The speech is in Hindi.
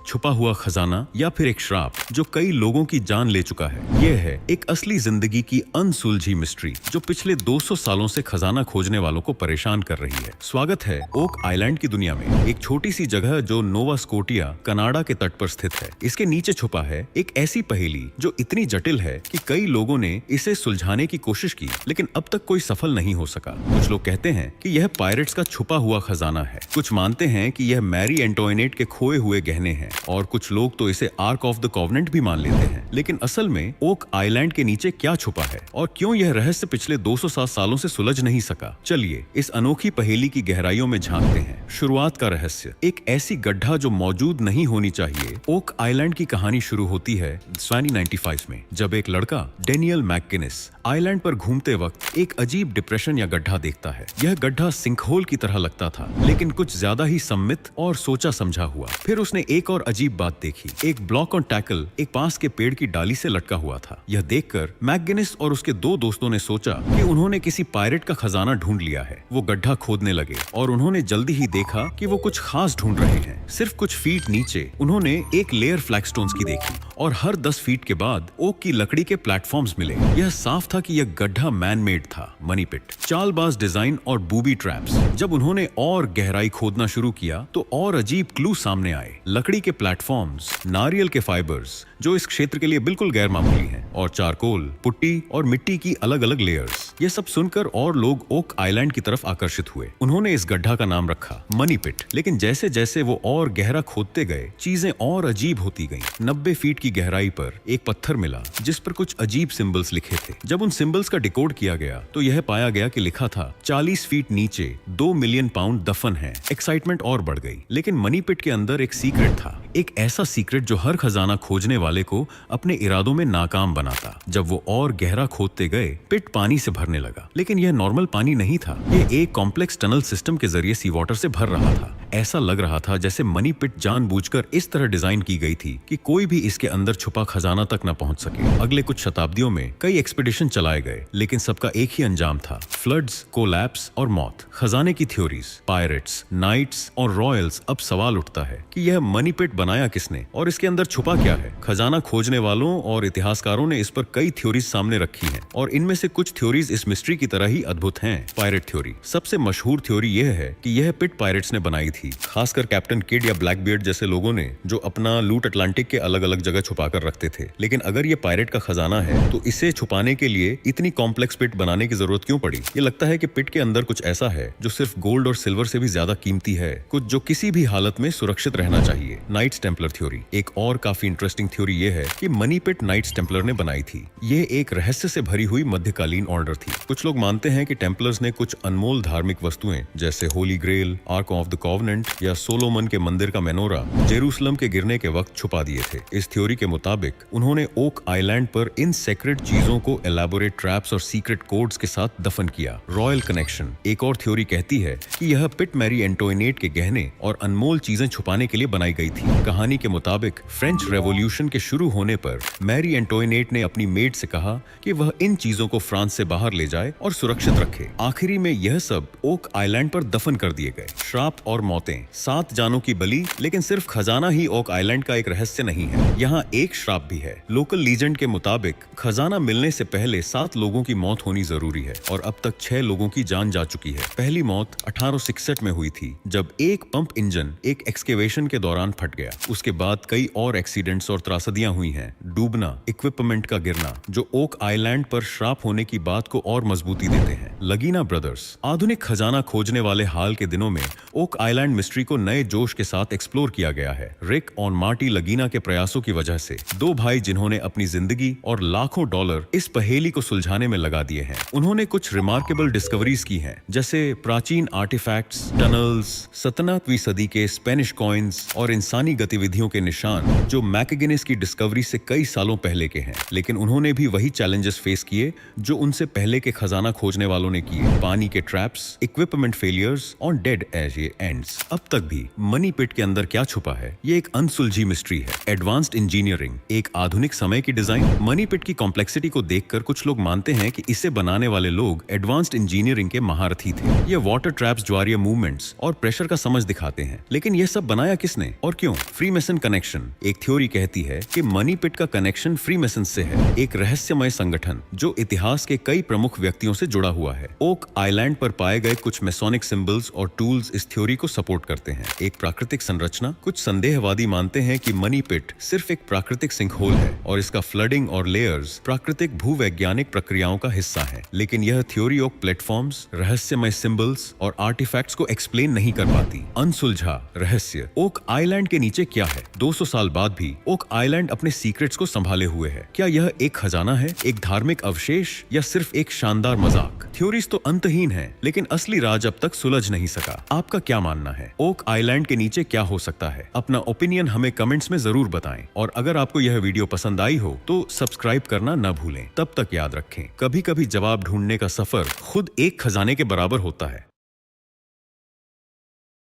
छुपा हुआ खजाना या फिर एक श्राप जो कई लोगों की जान ले चुका है। यह है एक असली जिंदगी की अनसुलझी मिस्ट्री जो पिछले 200 सालों से खजाना खोजने वालों को परेशान कर रही है। स्वागत है ओक आइलैंड की दुनिया में, एक छोटी सी जगह जो नोवा स्कोटिया कनाडा के तट पर स्थित है। इसके नीचे छुपा है एक ऐसी पहेली जो इतनी जटिल है कि कई लोगों ने इसे सुलझाने की कोशिश की, लेकिन अब तक कोई सफल नहीं हो सका। कुछ लोग कहते हैं कि यह पायरेट्स का छुपा हुआ खजाना है, कुछ मानते हैं कि यह मैरी एंटोइनेट के खोए हुए गहने हैं, और कुछ लोग तो इसे आर्क ऑफ द कॉवेनेंट भी मान लेते हैं। लेकिन असल में ओक आइलैंड के नीचे क्या छुपा है और क्यों यह रहस्य पिछले 207 सालों से सुलझ नहीं सका? चलिए इस अनोखी पहेली की गहराइयों में झांकते हैं। शुरुआत का रहस्य, एक ऐसी गड्ढा जो मौजूद नहीं होनी चाहिए। ओक आइलैंड की कहानी शुरू होती है 1995 में, जब एक लड़का डेनियल मैकगिनिस आइलैंड पर घूमते वक्त एक अजीब डिप्रेशन या गड्ढा देखता है। यह गड्ढा सिंकहोल की तरह लगता था, लेकिन कुछ ज्यादा ही सम्मित और सोचा समझा हुआ। फिर उसने एक और अजीब बात देखी। एक ब्लॉक ऑन टैकल एक पास के पेड़ की डाली से लटका हुआ था। यह देखकर मैकगिनिस और उसके दो दोस्तों ने सोचा कि उन्होंने किसी पायरेट का खजाना ढूंढ लिया है। वो गड्ढा खोदने लगे और उन्होंने जल्दी ही देखा कि वो कुछ खास ढूंढ रहे हैं। सिर्फ कुछ फीट नीचे उन्होंने एक लेयर फ्लैगस्टोन्स की देखी और हर 10 फीट के बाद ओक की लकड़ी के प्लेटफॉर्म्स मिले। यह साफ था कि यह गड्ढा मैन मेड था, मनी पिट, चालबाज डिजाइन और बूबी ट्रैप्स। जब उन्होंने और गहराई खोदना शुरू किया तो और अजीब क्लू सामने आए। लकड़ी के प्लेटफॉर्म्स, नारियल के फाइबर्स जो इस क्षेत्र के लिए बिल्कुल गैर मामूली हैं, और चारकोल, पुट्टी और मिट्टी की अलग अलग लेयर्स। ये सब सुनकर और लोग ओक आइलैंड की तरफ आकर्षित हुए। उन्होंने इस गड्ढा का नाम रखा मनी पिट। लेकिन जैसे जैसे वो और गहरा खोदते गए, चीजें और अजीब होती गईं। 90 फीट की गहराई पर एक पत्थर मिला जिस पर कुछ अजीब सिंबल्स लिखे थे। जब उन सिंबल्स का डिकोड किया गया तो यह पाया गया कि लिखा था 40 फीट नीचे 2 मिलियन पाउंड दफन है। एक्साइटमेंट और बढ़ गई। लेकिन मनी पिट के अंदर एक सीक्रेट था, एक ऐसा सीक्रेट जो हर खजाना खोजने वाले को अपने इरादों में नाकाम बनाता। जब वो और गहरा खोदते गए, पिट पानी से भरने लगा। लेकिन यह नॉर्मल पानी नहीं था, यह एक कॉम्प्लेक्स टनल सिस्टम के जरिए सी वाटर से भर रहा था। ऐसा लग रहा था जैसे मनी पिट जानबूझकर इस तरह डिजाइन की गई थी कि कोई भी इसके अंदर छुपा खजाना तक न पहुंच सके। अगले कुछ शताब्दियों में कई एक्सपीडिशन चलाए गए, लेकिन सबका एक ही अंजाम था, फ्लड्स, कोलैप्स और मौत। खजाने की थ्योरीज, पायरेट्स, नाइट्स और रॉयल्स। अब सवाल उठता है कि यह मनी पिट बनाया किसने और इसके अंदर छुपा क्या है? खजाना खोजने वालों और इतिहासकारों ने इस पर कई थ्योरीज सामने रखी हैं, और इनमें से कुछ थ्योरीज इस मिस्ट्री की तरह ही अद्भुत हैं। पायरेट थ्योरी सबसे मशहूर थ्योरी यह है कि यह पिट पायरेट्स ने बनाई थी, खासकर कैप्टन किड या ब्लैकबियर्ड जैसे लोगों ने, जो अपना लूट अटलांटिक के अलग अलग जगह छुपाकर रखते थे। लेकिन अगर ये पायरेट का खजाना है तो इसे छुपाने के लिए इतनी कॉम्प्लेक्स पिट बनाने की जरूरत क्यों पड़ी? ये लगता है कि पिट के अंदर कुछ ऐसा है जो सिर्फ गोल्ड और सिल्वर से भी ज्यादा कीमती है, कुछ जो किसी भी हालत में सुरक्षित रहना चाहिए। नाइट्स टेम्पलर थ्योरी एक और काफी इंटरेस्टिंग थ्योरी ये है कि मनी पिट नाइट्स टेम्पलर ने बनाई थी। ये एक रहस्य से भरी हुई मध्यकालीन ऑर्डर थी। कुछ लोग मानते हैं कि टेम्पलर्स ने कुछ अनमोल धार्मिक वस्तुएं जैसे Holy Grail, Ark of the Covenant या सोलोमन के मंदिर का मेनोरा जेरूसलम के गिरने के वक्त छुपा दिए थे। इस थ्योरी के मुताबिक उन्होंने ओक आइलैंड पर इन सेक्रेट चीजों को एलैबोरेट ट्रैप्स और सीक्रेट कोड्स के साथ दफन किया। रॉयल कनेक्शन एक और थ्योरी कहती है कि यह पिट मैरी एंटोइनेट के गहने और अनमोल चीजें छुपाने के लिए बनाई गई थी। कहानी के मुताबिक फ्रेंच रेवोल्यूशन के शुरू होने पर मैरी एंटोइनेट ने अपनी मेड से कहा कि वह इन चीजों को फ्रांस से बाहर ले जाए और सुरक्षित रखे। आखिरी में यह सब ओक आइलैंड पर दफन कर दिए गए। श्राप और मौतें, 7 जानों की बलि। लेकिन सिर्फ खजाना ही ओक आइलैंड का एक रहस्य नहीं है, यहाँ एक श्राप भी है। लोकल लीजेंड के मुताबिक खजाना मिलने से पहले 7 लोगों की मौत होनी जरूरी है, और अब तक 6 लोगों की जान जा चुकी है। पहली मौत 1861 में हुई थी, जब एक पंप इंजन एक एक्सकेवेशन के दौरान फट गया। उसके बाद कई और एक्सीडेंट्स और त्रासदियां हुई हैं। डूबना, इक्विपमेंट का गिरना, जो ओक आइलैंड पर श्राप होने की बात को और मजबूती देते हैं। लगीना ब्रदर्स आधुनिक खजाना खोजने वाले हाल के दिनों में ओक आइलैंड मिस्ट्री को नए जोश के साथ एक्सप्लोर किया गया है। रिक और मार्टी लगीना के प्रयासों की वजह से 2 भाई जिन्होंने अपनी जिंदगी और लाखों डॉलर इस पहेली को सुलझाने में लगा दिए हैं। उन्होंने कुछ रिमार्केबल डिस्कवरीज की हैं, जैसे प्राचीन आर्टिफैक्ट्स, टनल्स, 17वीं सदी के स्पेनिश कॉइन्स और इंसानी गतिविधियों के निशान, जो मैकगिनिस की डिस्कवरी से कई सालों पहले के हैं। लेकिन उन्होंने भी वही चैलेंजेस फेस किए जो उनसे पहले के खजाना खोजने वालों ने किए। पानी के ट्रैप्स, इक्विपमेंट फेलियर्स और डेड एंड्स। अब तक भी मनी पिट के अंदर क्या छुपा है, ये एक अनसुलझी मिस्ट्री है। एडवांस्ड इंजीनियरिंग, एक आधुनिक समय की डिजाइन। मनी पिट की कॉम्प्लेक्सिटी को देखकर कुछ लोग मानते हैं कि इसे बनाने वाले लोग एडवांस्ड इंजीनियरिंग के महारथी थे। ये वाटर ट्रैप्स, ज्वारीय मूवमेंट्स और प्रेशर का समझ दिखाते हैं। लेकिन ये सब बनाया किसने और क्यों? Freemason connection. एक थ्योरी कहती है कि मनी पिट का कनेक्शन फ्रीमेसन से है, एक रहस्यमय संगठन जो इतिहास के कई प्रमुख व्यक्तियों से जुड़ा हुआ है। ओक आइलैंड पर पाए गए कुछ मेसोनिक सिंबल्स और टूल्स इस थ्योरी को सपोर्ट करते हैं। एक प्राकृतिक संरचना। कुछ संदेहवादी मानते हैं कि मनी पिट सिर्फ एक प्राकृतिक सिंकहोल है और इसका फ्लडिंग और लेयर्स प्राकृतिक भूवैज्ञानिक प्रक्रियाओं का हिस्सा है। लेकिन यह थ्योरी ओक प्लेटफॉर्म्स, रहस्यमय सिंबल्स और आर्टिफैक्ट्स को एक्सप्लेन नहीं कर पाती। अनसुलझा रहस्य। ओक आइलैंड के नीचे क्या है? 200 साल बाद भी ओक आइलैंड अपने सीक्रेट्स को संभाले हुए है। क्या यह एक खजाना है, एक धार्मिक अवशेष या सिर्फ एक शानदार मजाक? थ्योरीज तो अंतहीन है, लेकिन असली राज अब तक सुलझ नहीं सका। आपका क्या मानना है? ओक आइलैंड के नीचे क्या हो सकता है? अपना ओपिनियन हमें कमेंट्स में जरूर बताएं। और अगर आपको यह वीडियो पसंद आई हो तो सब्सक्राइब करना न भूलें। तब तक याद रखें, कभी कभी जवाब ढूंढने का सफर खुद एक खजाने के बराबर होता है।